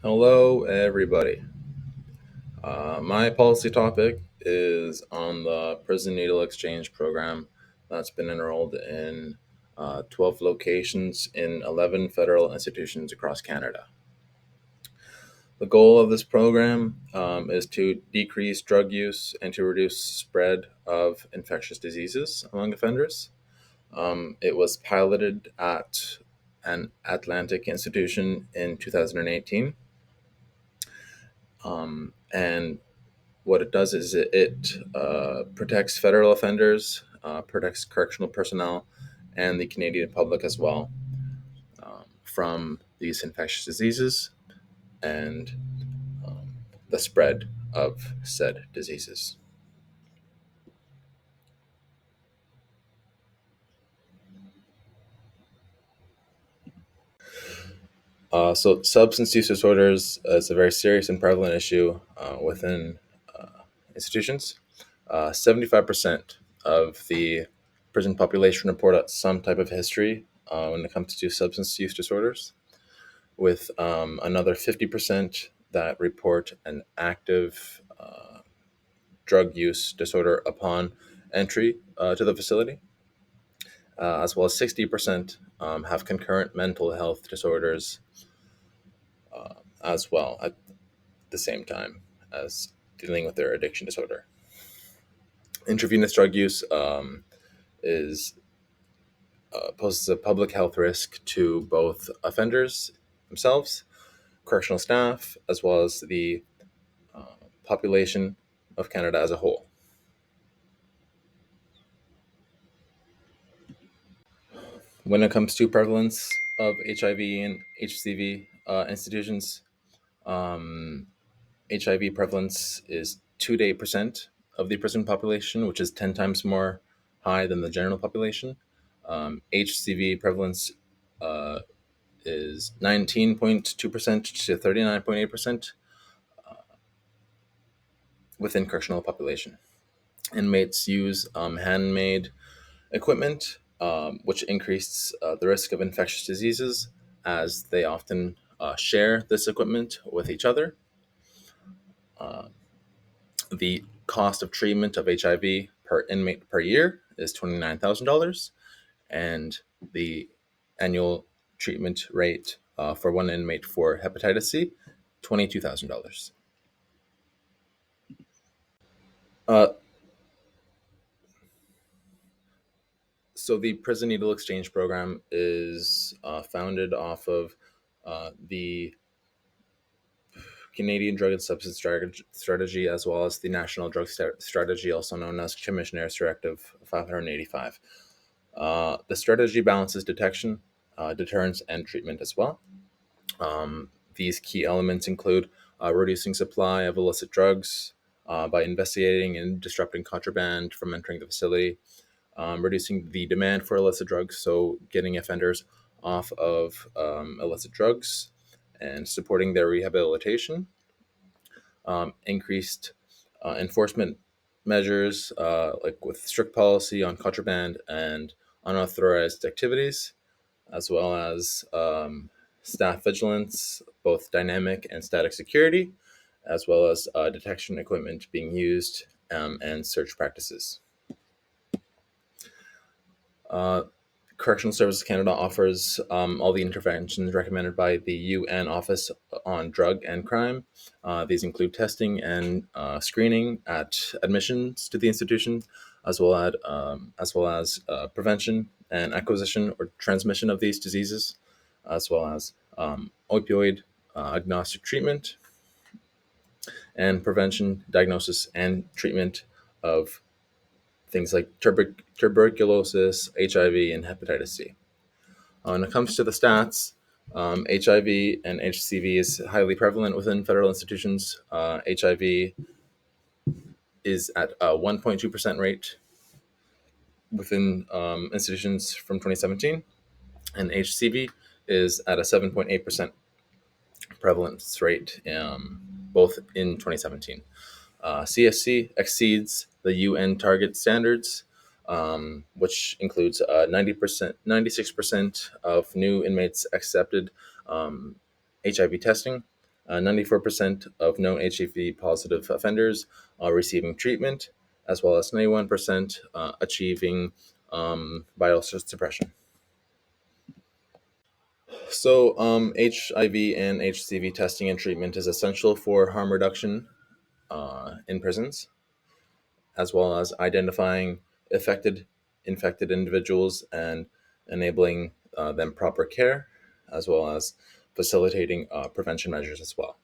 Hello, everybody. My policy topic is on the prison needle exchange program that's been enrolled in 12 locations in 11 federal institutions across Canada. The goal of this program is to decrease drug use and to reduce spread of infectious diseases among offenders. It was piloted at an Atlantic institution in 2018. And what it does is it protects federal offenders, protects correctional personnel, and the Canadian public as well from these infectious diseases and um, the spread of said diseases. So, substance use disorders is a very serious and prevalent issue within institutions. 75% of the prison population report some type of history when it comes to substance use disorders, with another 50% that report an active drug use disorder upon entry to the facility, as well as 60% have concurrent mental health disorders as well at the same time as dealing with their addiction disorder. Intravenous drug use is poses a public health risk to both offenders themselves, correctional staff, as well as the population of Canada as a whole. When it comes to prevalence of HIV and HCV institutions, um, HIV prevalence is 2 to 8% of the prison population, which is 10 times more high than the general population. HCV prevalence uh, is 19.2% to 39.8% within correctional population. Inmates use handmade equipment, which increases the risk of infectious diseases as they often share this equipment with each other. Uh, the cost of treatment of HIV per inmate per year is $29,000, and the annual treatment rate for one inmate for hepatitis C, $22,000. Uh, so the prison needle exchange program is founded off of the Canadian Drug and Substance Strategy, as well as the National Drug Strategy, also known as Commissioner's Directive 585. The strategy balances detection, deterrence, and treatment as well. These key elements include reducing supply of illicit drugs by investigating and disrupting contraband from entering the facility, reducing the demand for illicit drugs, so getting offenders off of illicit drugs and supporting their rehabilitation, increased enforcement measures like with strict policy on contraband and unauthorized activities, as well as staff vigilance, both dynamic and static security, as well as detection equipment being used and search practices. Uh, Correctional Services Canada offers all the interventions recommended by the UN Office on Drug and Crime. These include testing and screening at admissions to the institution, as well as prevention and acquisition or transmission of these diseases, as well as opioid agnostic treatment and prevention, diagnosis, and treatment of things like tuberculosis, HIV, and hepatitis C. When it comes to the stats, HIV and HCV is highly prevalent within federal institutions. HIV is at a 1.2% rate within institutions from 2017, and HCV is at a 7.8% prevalence rate, both in 2017. CSC exceeds the UN target standards, which includes 90%, 96% of new inmates accepted HIV testing, 94% of known HIV positive offenders are receiving treatment, as well as 91% achieving viral suppression. So, HIV and HCV testing and treatment is essential for harm reduction in prisons, as well as identifying affected infected individuals and enabling them proper care, as well as facilitating prevention measures as well.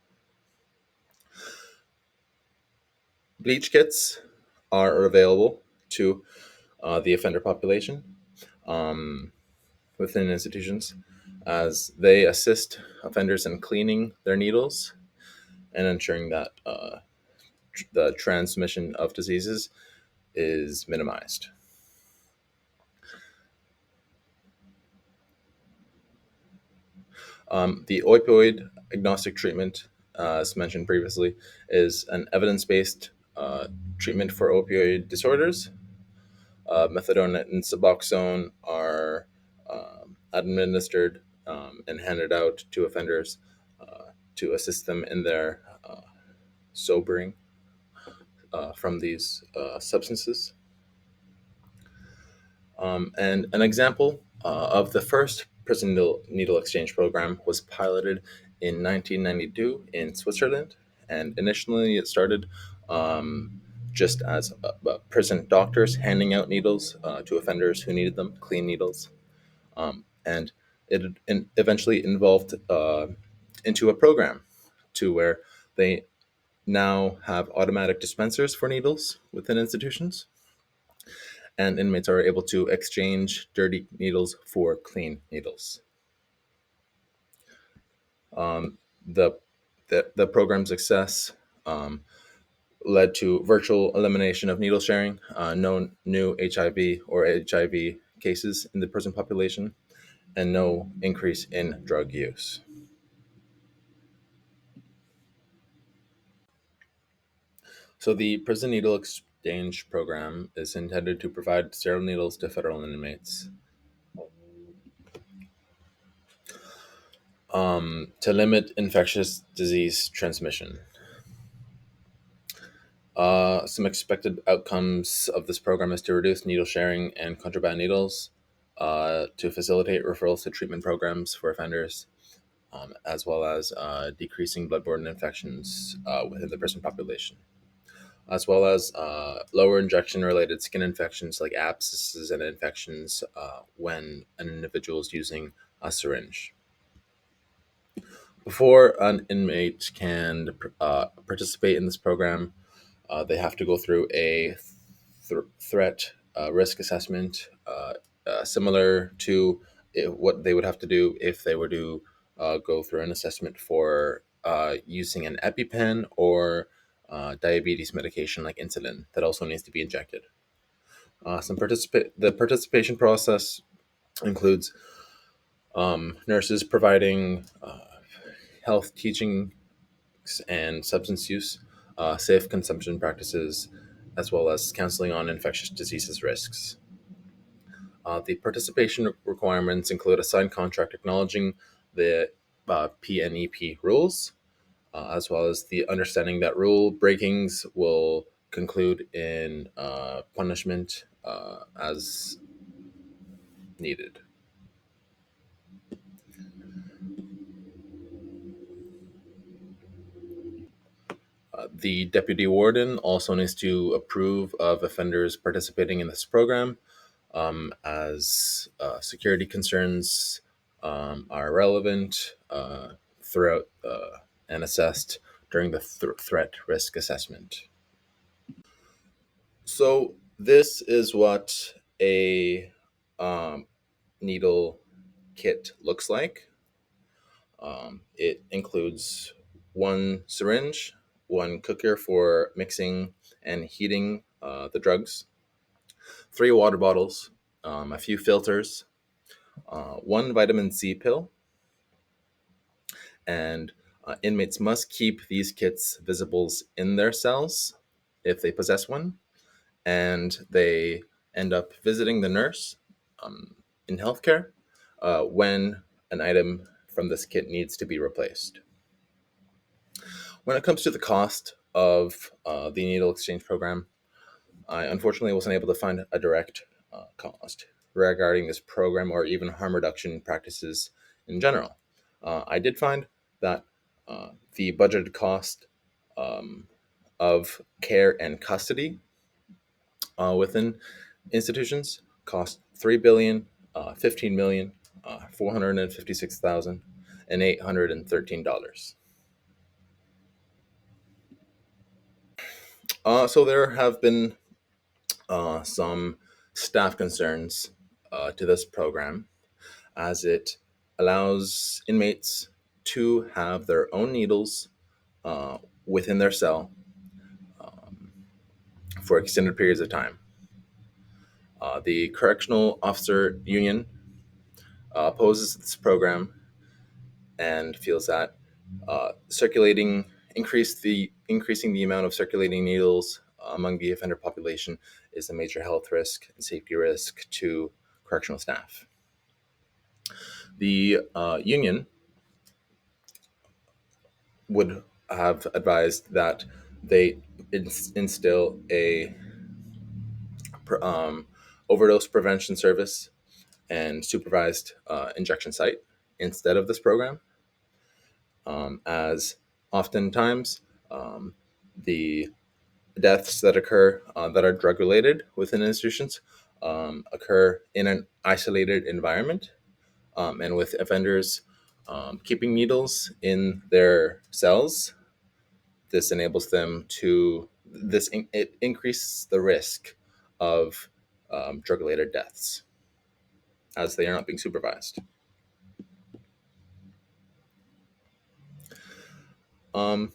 Bleach kits are available to the offender population um, within institutions, as they assist offenders in cleaning their needles and ensuring that the transmission of diseases is minimized. The opioid agnostic treatment, as mentioned previously, is an evidence based treatment for opioid disorders. Methadone and Suboxone are administered and handed out to offenders to assist them in their sobering from these substances. And an example of the first prison needle exchange program was piloted in 1992 in Switzerland. And initially, it started just as prison doctors handing out needles to offenders who needed them, clean needles. And it eventually involved into a program to where they now have automatic dispensers for needles within institutions, and inmates are able to exchange dirty needles for clean needles. The the program's success led to virtual elimination of needle sharing, no new HIV or HIV cases in the prison population, and no increase in drug use. So the prison needle exchange program is intended to provide sterile needles to federal inmates to limit infectious disease transmission. Some expected outcomes of this program is to reduce needle sharing and contraband needles, to facilitate referrals to treatment programs for offenders, as well as decreasing bloodborne infections within the prison population, as well as lower injection related skin infections like abscesses and infections when an individual is using a syringe. Before an inmate can participate in this program, they have to go through a threat risk assessment, similar to what they would have to do if they were to go through an assessment for using an EpiPen or diabetes medication like insulin that also needs to be injected. The participation process includes nurses providing health teaching and substance use, safe consumption practices, as well as counseling on infectious diseases risks. The participation requirements include a signed contract acknowledging the PNEP rules, as well as the understanding that rule breakings will conclude in punishment as needed. The deputy warden also needs to approve of offenders participating in this program, as security concerns are relevant throughout and assessed during the threat risk assessment. So, this is what a um, needle kit looks like. It includes one syringe, one cooker for mixing and heating the drugs, three water bottles, a few filters, one vitamin C pill, and inmates must keep these kits visibles in their cells if they possess one, and they end up visiting the nurse in healthcare when an item from this kit needs to be replaced. When it comes to the cost of the needle exchange program, I unfortunately wasn't able to find a direct cost regarding this program or even harm reduction practices in general. I did find that the budgeted cost um, of care and custody within institutions cost 3 billion, 15 million, 456,000, and $813. So there have been some staff concerns to this program, as it allows inmates to have their own needles uh, within their cell for extended periods of time. The Correctional Officer Union opposes this program and feels that circulating increasing the amount of circulating needles among the offender population is a major health risk and safety risk to correctional staff. The union would have advised that they instill a um, overdose prevention service and supervised injection site instead of this program, as oftentimes the deaths that occur that are drug related within institutions occur in an isolated environment, and with offenders keeping needles in their cells. This enables them to it increases the risk of drug related deaths as they are not being supervised.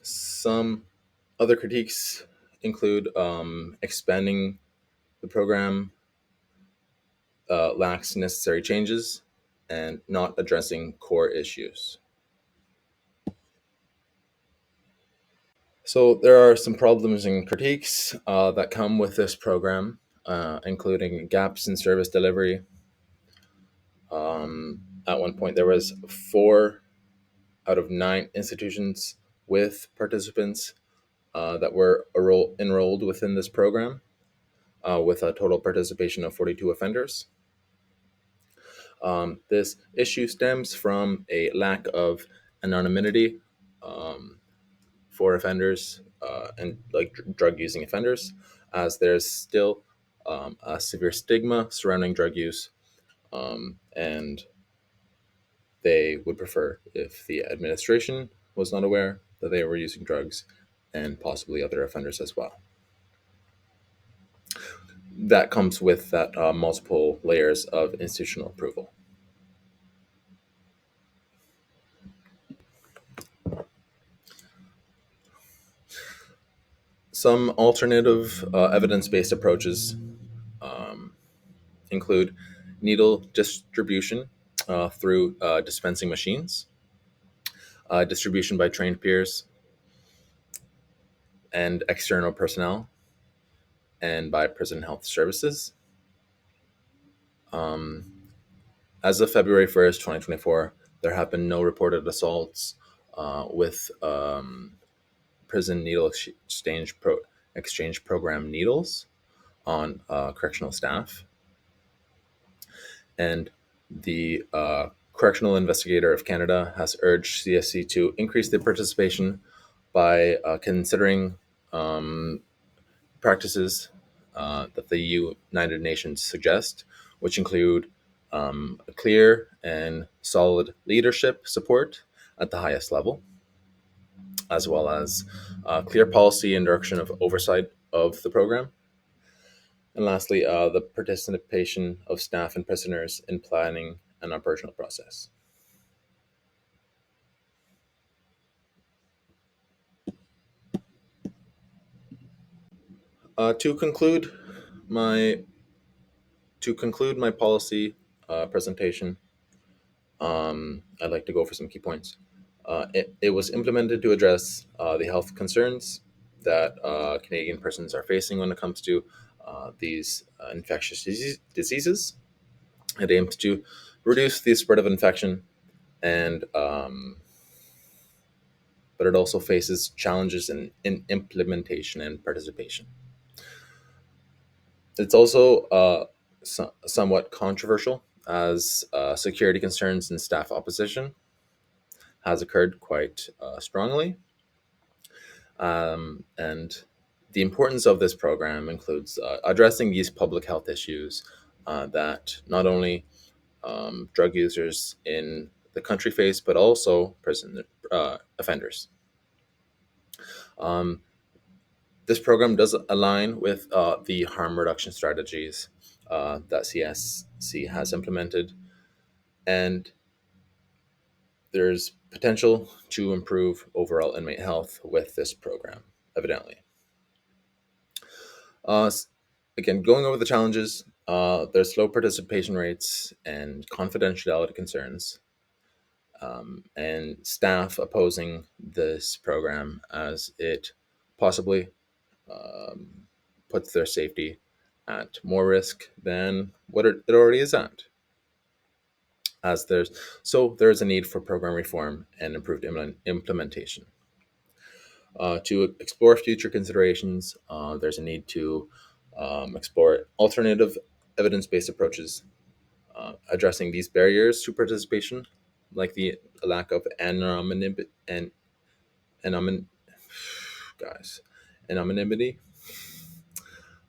Some other critiques include expanding the program lacks necessary changes and not addressing core issues. So there are some problems and critiques that come with this program, including gaps in service delivery. At one point, there was 4 out of 9 institutions with participants that were enrolled within this program, with a total participation of 42 offenders. This issue stems from a lack of anonymity for offenders and like drug using offenders, as there's still a severe stigma surrounding drug use, and they would prefer if the administration was not aware that they were using drugs and possibly other offenders as well. That comes with that multiple layers of institutional approval. Some alternative evidence-based approaches include needle distribution through dispensing machines, distribution by trained peers and external personnel, and by prison health services. As of February 1st, 2024, there have been no reported assaults with prison needle exchange program needles on correctional staff. And the Correctional Investigator of Canada has urged CSC to increase their participation by considering practices that the United Nations suggest, which include a clear and solid leadership support at the highest level, as well as clear policy and direction of oversight of the program. And lastly, the participation of staff and prisoners in planning and operational process. Uh, to conclude my to conclude my policy presentation, I'd like to go for some key points. It was implemented to address the health concerns that Canadian persons are facing when it comes to these infectious diseases. It aims to reduce the spread of infection and but it also faces challenges in implementation and participation. It's also somewhat controversial, as security concerns and staff opposition has occurred quite strongly. And the importance of this program includes addressing these public health issues that not only drug users in the country face, but also prison offenders. Um, this program does align with the harm reduction strategies that CSC has implemented, and there's potential to improve overall inmate health with this program, evidently. Uh, s- Again, going over the challenges, there's low participation rates and confidentiality concerns, and staff opposing this program as it possibly um, puts their safety at more risk than what it already is at. As there's a need for program reform and improved implementation. To explore future considerations, there's a need to explore alternative evidence-based approaches addressing these barriers to participation, like the lack of anonymity and anonym, guys, anonymity,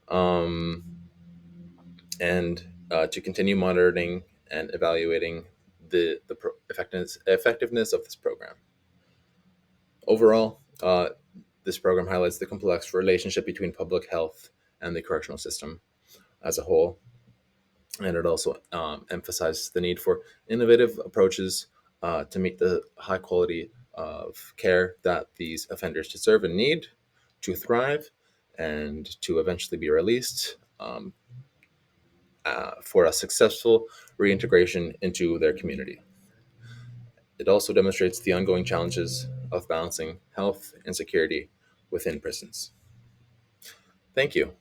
um, and to continue monitoring and evaluating the effectiveness of this program. Overall, this program highlights the complex relationship between public health and the correctional system as a whole, and it also emphasizes the need for innovative approaches to meet the high quality of care that these offenders deserve and need to thrive and to eventually be released for a successful reintegration into their community. It also demonstrates the ongoing challenges of balancing health and security within prisons. Thank you.